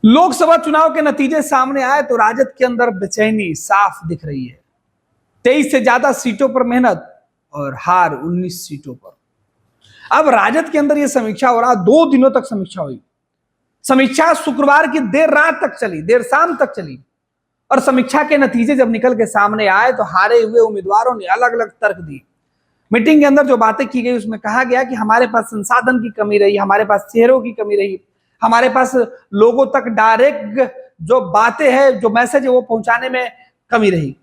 लोकसभा चुनाव के नतीजे सामने आए तो राजद के अंदर बेचैनी साफ दिख रही है। 23 से ज्यादा सीटों पर मेहनत और हार 19 सीटों पर। अब राजद के अंदर यह समीक्षा हो रहा, 2 दिनों तक समीक्षा हुई। समीक्षा शुक्रवार की देर रात तक चली, देर शाम तक चली। और समीक्षा के नतीजे जब निकल के सामने आए तो हारे हुए उम्मीदवारों ने अलग अलग तर्क दिए। मीटिंग के अंदर जो बातें की गई उसमें कहा गया कि हमारे पास संसाधन की कमी रही, हमारे पास चेहरों की कमी रही, हमारे पास लोगों तक डायरेक्ट जो बातें हैं, जो मैसेज है वो पहुंचाने में कमी रही।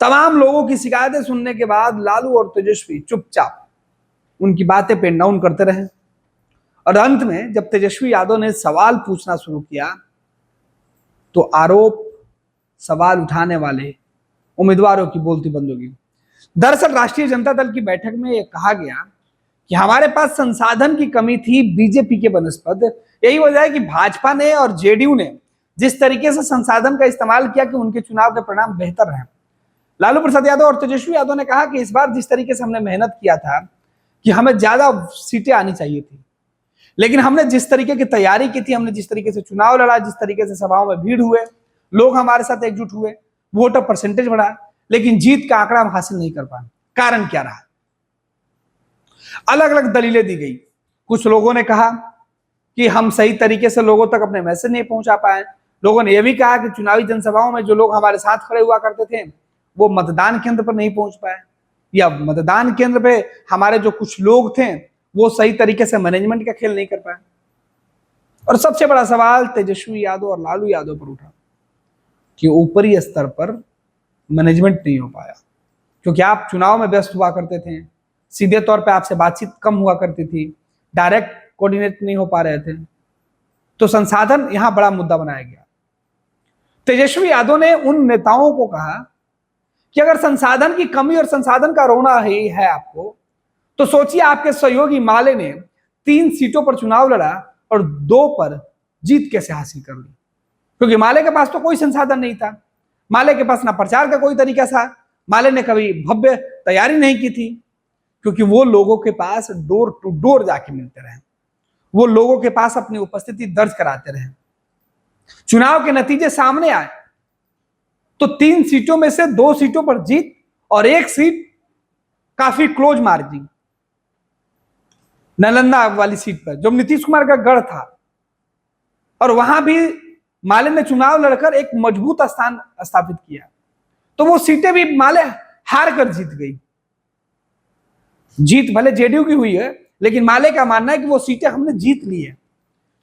तमाम लोगों की शिकायतें सुनने के बाद लालू और तेजस्वी चुपचाप उनकी बातें पेन डाउन करते रहे। और अंत में जब तेजस्वी यादव ने सवाल पूछना शुरू किया तो आरोप सवाल उठाने वाले उम्मीदवारों की बोलती बंद हो गई। दरअसल राष्ट्रीय जनता दल की बैठक में यह कहा गया कि हमारे पास संसाधन की कमी थी बीजेपी के बनस्पत। यही वजह है कि भाजपा ने और जेडीयू ने जिस तरीके से संसाधन का इस्तेमाल किया कि उनके चुनाव के परिणाम बेहतर रहे। लालू प्रसाद यादव और तेजस्वी यादव ने कहा कि इस बार जिस तरीके से हमने मेहनत किया था कि हमें ज्यादा सीटें आनी चाहिए थी, लेकिन हमने जिस तरीके की तैयारी की थी, हमने जिस तरीके से चुनाव लड़ा, जिस तरीके से सभाओं में भीड़ हुए, लोग हमारे साथ एकजुट हुए, वोटर परसेंटेज बढ़ा, लेकिन जीत का आंकड़ा हम हासिल नहीं कर पाए। कारण क्या रहा? अलग अलग दलीलें दी गई। कुछ लोगों ने कहा कि हम सही तरीके से लोगों तक अपने मैसेज नहीं पहुंचा पाए। लोगों ने यह भी कहा कि चुनावी जनसभाओं में जो लोग हमारे साथ खड़े हुआ करते थे वो मतदान केंद्र पर नहीं पहुंच पाए, या मतदान केंद्र पे हमारे जो कुछ लोग थे वो सही तरीके से मैनेजमेंट का खेल नहीं कर पाए। और सबसे बड़ा सवाल तेजस्वी यादव और लालू यादव पर उठा कि ऊपरी स्तर पर मैनेजमेंट नहीं हो पाया, क्योंकि आप चुनाव में व्यस्त हुआ करते थे, सीधे तौर पे आपसे बातचीत कम हुआ करती थी, डायरेक्ट कोऑर्डिनेट नहीं हो पा रहे थे, तो संसाधन यहां बड़ा मुद्दा बनाया गया। तेजस्वी यादव ने उन नेताओं को कहा कि अगर संसाधन की कमी और संसाधन का रोना ही है आपको, तो सोचिए आपके सहयोगी माले ने 3 सीटों पर चुनाव लड़ा और 2 पर जीत कैसे हासिल कर ली, क्योंकि माले के पास तो कोई संसाधन नहीं था। माले के पास ना प्रचार का कोई तरीका था, माले ने कभी भव्य तैयारी नहीं की थी, क्योंकि वो लोगों के पास डोर टू डोर जाके मिलते रहे, वो लोगों के पास अपनी उपस्थिति दर्ज कराते रहे। चुनाव के नतीजे सामने आए तो 3 सीटों में से 2 सीटों पर जीत और 1 सीट काफी क्लोज मार्जिन, नालंदा वाली सीट पर जो नीतीश कुमार का गढ़ था, और वहां भी माले ने चुनाव लड़कर एक मजबूत स्थान स्थापित किया, तो वो सीटें भी माले हार कर जीत गई। जीत भले जेडीयू की हुई है, लेकिन माले का मानना है कि वो सीटें हमने जीत ली है,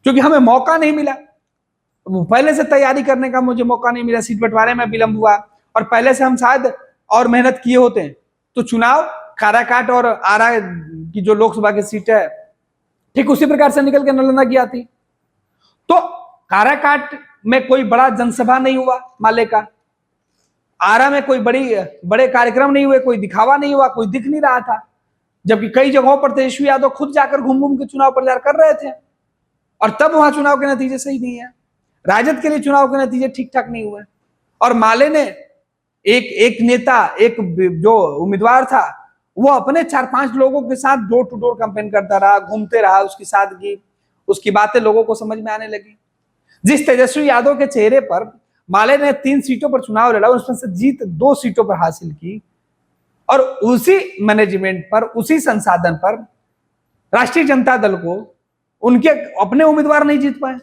क्योंकि हमें मौका नहीं मिला, पहले से तैयारी करने का मुझे मौका नहीं मिला, सीट बंटवारे में विलंब हुआ, और पहले से हम शायद और मेहनत किए होते तो चुनाव काराकाट और आरा की जो लोकसभा की सीट है ठीक उसी प्रकार से निकल के नालंदा की आती। तो काराकाट में कोई बड़ा जनसभा नहीं हुआ माले का, आरा में कोई बड़े कार्यक्रम नहीं हुए, कोई दिखावा नहीं हुआ, कोई दिख नहीं रहा था, जबकि कई जगहों पर तेजस्वी यादव खुद जाकर घूम घूम के चुनाव प्रचार कर रहे थे, और तब वहां चुनाव के नतीजे सही नहीं है। राजद के लिए चुनाव के नतीजे ठीक ठाक नहीं हुए, और माले ने एक नेता, एक जो उम्मीदवार था, वो अपने 4-5 लोगों के साथ डोर टू डोर कैंपेन करता रहा, घूमते रहा, उसकी सादगी, उसकी बातें लोगों को समझ में आने लगी। जिस तेजस्वी यादव के चेहरे पर माले ने 3 सीटों पर चुनाव लड़ा, उसमें से जीत 2 सीटों पर हासिल की, और उसी मैनेजमेंट पर, उसी संसाधन पर राष्ट्रीय जनता दल को उनके अपने उम्मीदवार नहीं जीत पाए।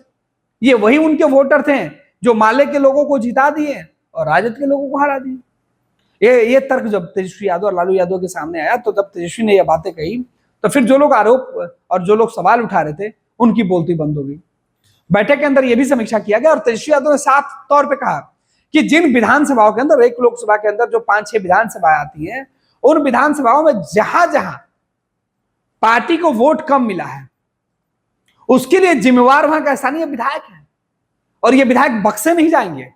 ये वही उनके वोटर थे जो माले के लोगों को जिता दिए और राजद के लोगों को हरा दिए। ये तर्क जब तेजस्वी यादव और लालू यादव के सामने आया, तो जब तेजस्वी ने यह बातें कही तो फिर जो लोग आरोप और जो लोग सवाल उठा रहे थे उनकी बोलती बंद हो गई। बैठक के अंदर यह भी समीक्षा किया गया और तेजस्वी यादव ने साफ तौर पर कहा कि जिन विधानसभाओं के अंदर, एक लोकसभा के अंदर जो 5-6 विधानसभाएं आती हैं, उन विधानसभाओं में जहां जहां पार्टी को वोट कम मिला है उसके लिए जिम्मेवार वहां का स्थानीय विधायक है, और ये विधायक बक्से नहीं जाएंगे।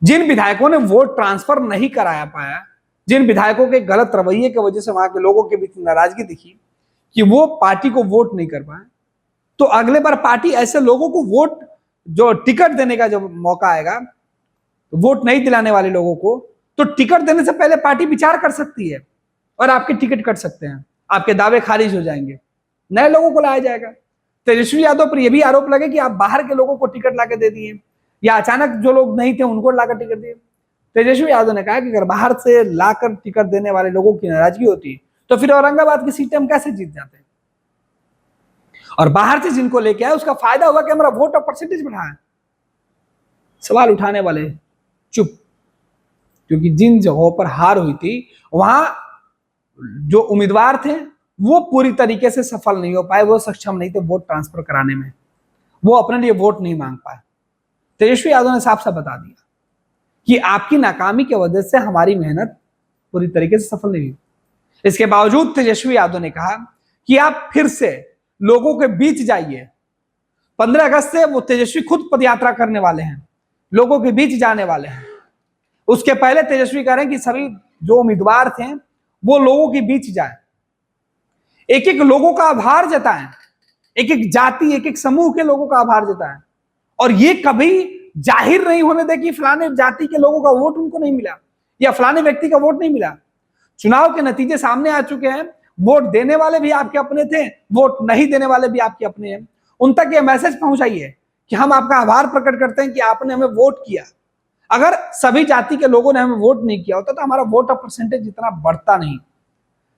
जिन विधायकों ने वोट ट्रांसफर नहीं कराया पाया, जिन विधायकों के गलत रवैये की वजह से वहां के लोगों के बीच नाराजगी दिखी कि वो पार्टी को वोट नहीं कर पाए, तो अगले बार पार्टी ऐसे लोगों को वोट, जो टिकट देने का जब मौका आएगा, वोट नहीं दिलाने वाले लोगों को, तो टिकट देने से पहले पार्टी विचार कर सकती है और आपके टिकट कट सकते हैं, आपके दावे खारिज हो जाएंगे, नए लोगों को लाया जाएगा। तेजस्वी यादव पर यह भी आरोप लगे कि आप बाहर के लोगों को टिकट लाके दे दिए, या अचानक जो लोग नहीं थे उनको लाकर टिकट दिए। तेजस्वी यादव ने कहा कि अगर बाहर से लाकर टिकट देने वाले लोगों की नाराजगी होती तो फिर औरंगाबाद की सीटें हम कैसे जीत जाते। और बाहर से जिनको लेके आए उसका फायदा हुआ कि हमारा वोट और परसेंटेज बढ़ा है। सवाल उठाने वाले चुप, क्योंकि जिन जगहों पर हार हुई थी वहां जो उम्मीदवार थे वो पूरी तरीके से सफल नहीं हो पाए, वो सक्षम नहीं थे वोट ट्रांसफर कराने में, वो अपने लिए वोट नहीं मांग पाए। तेजस्वी यादव ने साफ साफ बता दिया कि आपकी नाकामी की वजह से हमारी मेहनत पूरी तरीके से सफल नहीं हुई। इसके बावजूद तेजस्वी यादव ने कहा कि आप फिर से लोगों के बीच जाइए। 15 अगस्त से वो तेजस्वी खुद पदयात्रा करने वाले हैं, लोगों के बीच जाने वाले हैं। उसके पहले तेजस्वी कह रहे हैं कि सभी जो उम्मीदवार थे वो लोगों के बीच जाए, एक एक लोगों का आभार जताएं, एक एक जाति एक एक समूह के लोगों का आभार जताएं, और ये कभी जाहिर नहीं होने दे कि फलाने जाति के लोगों का वोट उनको नहीं मिला या फलाने व्यक्ति का वोट नहीं मिला। चुनाव के नतीजे सामने आ चुके हैं, वोट देने वाले भी आपके अपने थे, वोट नहीं देने वाले भी आपके अपने हैं। उन तक ये मैसेज पहुंचाइए कि हम आपका आभार प्रकट करते हैं कि आपने हमें वोट किया। अगर सभी जाति के लोगों ने हमें वोट नहीं किया होता तो हमारा वोट का परसेंटेज इतना बढ़ता नहीं।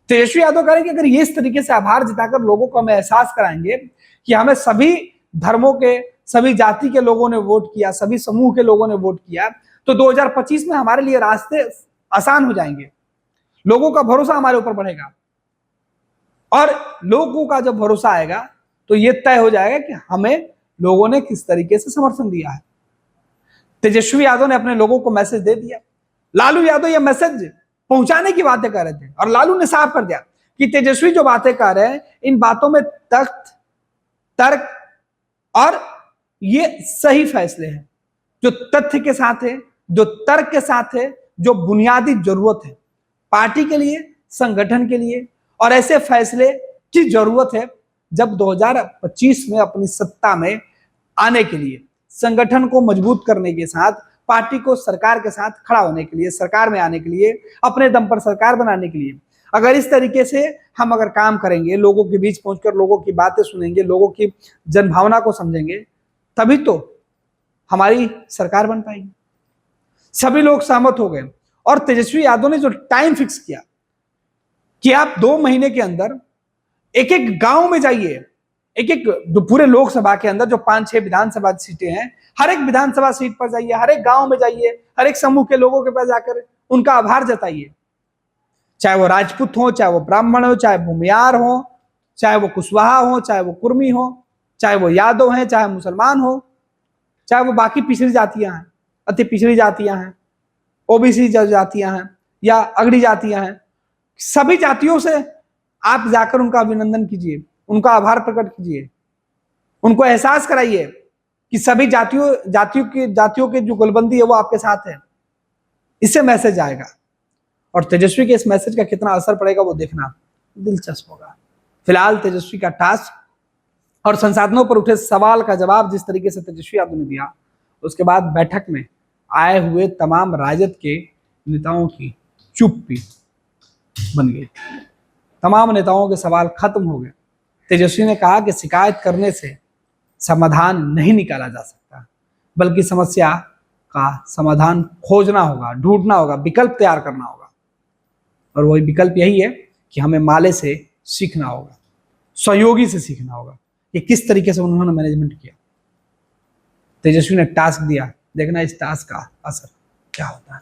तेजस्वी यादव कह रहे हैं कि अगर ये इस तरीके से आभार जताकर लोगों को हमें एहसास कराएंगे कि हमें सभी धर्मों के, सभी जाति के लोगों ने वोट किया, सभी समूह के लोगों ने वोट किया, तो 2025 में हमारे लिए रास्ते आसान हो जाएंगे, लोगों का भरोसा हमारे ऊपर बढ़ेगा। और लोगों का जब भरोसा आएगा तो यह तय हो जाएगा कि हमें लोगों ने किस तरीके से समर्थन दिया है। तेजस्वी यादव ने अपने लोगों को मैसेज दे दिया। लालू यादव यह मैसेज पहुंचाने की बातें कर रहे थे और लालू ने साफ कर दिया कि तेजस्वी जो बातें कर रहे हैं इन बातों में तर्क और ये सही फैसले हैं, जो तथ्य के साथ है, जो तर्क के साथ है, जो बुनियादी जरूरत है पार्टी के लिए, संगठन के लिए। और ऐसे फैसले की जरूरत है जब 2025 में अपनी सत्ता में आने के लिए, संगठन को मजबूत करने के साथ, पार्टी को सरकार के साथ खड़ा होने के लिए, सरकार में आने के लिए, अपने दम पर सरकार बनाने के लिए। अगर इस तरीके से हम अगर काम करेंगे, लोगों के बीच पहुंचकर लोगों की बातें सुनेंगे, लोगों की जनभावना को समझेंगे, तभी तो हमारी सरकार बन पाएगी। सभी लोग सहमत हो गए और तेजस्वी यादव ने जो टाइम फिक्स किया कि आप 2 महीने के अंदर एक एक गांव में जाइए, एक एक पूरे लोकसभा के अंदर जो 5-6 विधानसभा सीटें हैं, हर एक विधानसभा सीट पर जाइए, हर एक गांव में जाइए, हर एक समूह के लोगों के पास जाकर उनका आभार जताइए। चाहे वो राजपूत हो, चाहे वो ब्राह्मण हो, चाहे भूमियार हो, चाहे वो कुशवाहा हो, चाहे वो कुर्मी हो, चाहे वो यादव हैं, चाहे मुसलमान हो, चाहे वो बाकी पिछड़ी जातियां हैं, अति पिछड़ी जातियां हैं, ओबीसी जातियां हैं या अगड़ी जातियां हैं, सभी जातियों से आप जाकर उनका अभिनंदन कीजिए, उनका आभार प्रकट कीजिए, उनको एहसास कराइए कि सभी जातियों की जो गुलबंदी है वो आपके साथ है। इससे मैसेज आएगा और तेजस्वी के इस मैसेज का कितना असर पड़ेगा वो देखना दिलचस्प होगा। फिलहाल तेजस्वी का टास्क और संसाधनों पर उठे सवाल का जवाब जिस तरीके से तेजस्वी यादव ने दिया, उसके बाद बैठक में आए हुए तमाम राजद के नेताओं की चुप्पी बन गई। तमाम नेताओं के सवाल खत्म हो गए। तेजस्वी ने कहा कि शिकायत करने से समाधान नहीं निकाला जा सकता, बल्कि समस्या का समाधान खोजना होगा, ढूंढना होगा, विकल्प तैयार करना होगा। और वही विकल्प यही है कि हमें माले से सीखना होगा, सहयोगी से सीखना होगा कि किस तरीके से उन्होंने मैनेजमेंट किया। तेजस्वी ने टास्क दिया, देखना इस टास्क का असर क्या होता है।